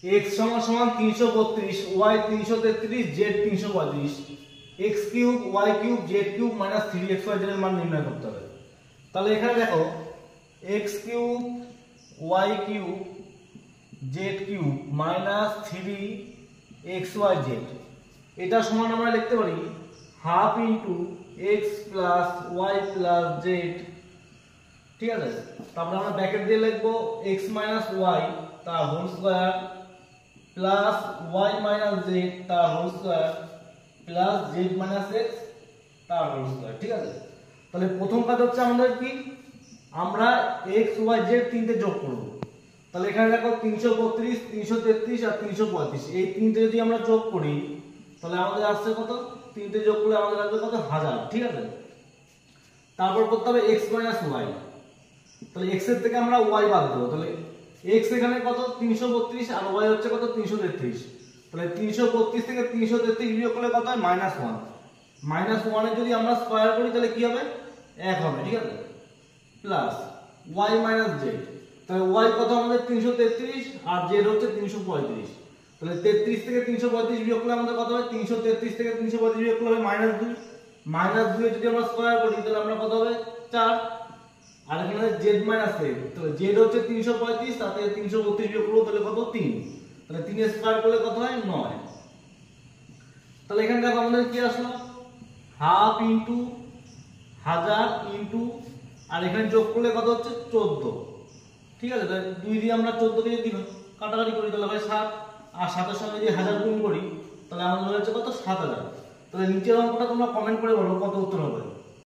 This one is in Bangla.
x সমান সমান 332, y 333, z 335, x cube y cube z cube minus 3xy এর মান নির্ণয় করতে হবে। তাহলে এখানে দেখো x cube y cube z cube minus 3xyz, এটা সমান আমরা লিখতে পারি half into x plus y plus z। ঠিক আছে, তারপরে আমরা ব্র্যাকেট দিয়ে লিখবো x মাইনাস y তার whole square plus y minus z তার whole square plus z minus x তার হোল স্কয়ার। ঠিক আছে, তাহলে প্রথম কাজ হচ্ছে আমাদের কি, আমরা x y z তিনটে যোগ করব। তাহলে এখানে দেখো 332, 333 আর 335, এই তিনটে যদি আমরা যোগ করি তাহলে আমাদের আসছে কত, তিনটে যোগ করলে আমাদের আসবে কত, 1000। ঠিক আছে, তারপর করতে হবে x মাইনাস y, তাহলে x এর থেকে আমরা y বাদ দেব। তাহলে x এখানে কত 332 আর y হচ্ছে কত 333, তাহলে 332 থেকে 333 বিয়োগ করলে কত হয় -1, -1 এর যদি আমরা স্কয়ার করি তাহলে কি হবে 1 হবে। ঠিক আছে, প্লাস y মাইনাস z, তাহলে y কত আমাদের 333 আর z হচ্ছে 335, তাহলে 33 থেকে 335 বিয়োগ করলে আমাদের কত হবে, 333 থেকে 335 বিয়োগ করলে হবে -2, -2 এর যদি আমরা স্কয়ার করি তাহলে আমরা কত হবে 4, আর এখানে z মাইনাস a, তাহলে z হচ্ছে 335, তাতে 332 বিয়োগ করব তাহলে কত 3, তাহলে 3 এর স্কয়ার করলে কত হয় 9। তাহলে এখানে দেখো আমাদের কি আসলো, হাফ ইনটু 1000 ইনটু, আর এখানে যোগ করলে কত হচ্ছে 14। ঠিক আছে, তাহলে 2 দিয়ে আমরা 14 কে যদি কাটাকাটি করি তাহলে হয় 7, আর 7 এর সঙ্গে যদি 1000 গুণ করি তাহলে আমাদের হচ্ছে কত 7000। তাহলে নিচের অঙ্কটা তোমরা কমেন্ট করে বলো কত উত্তর হবে।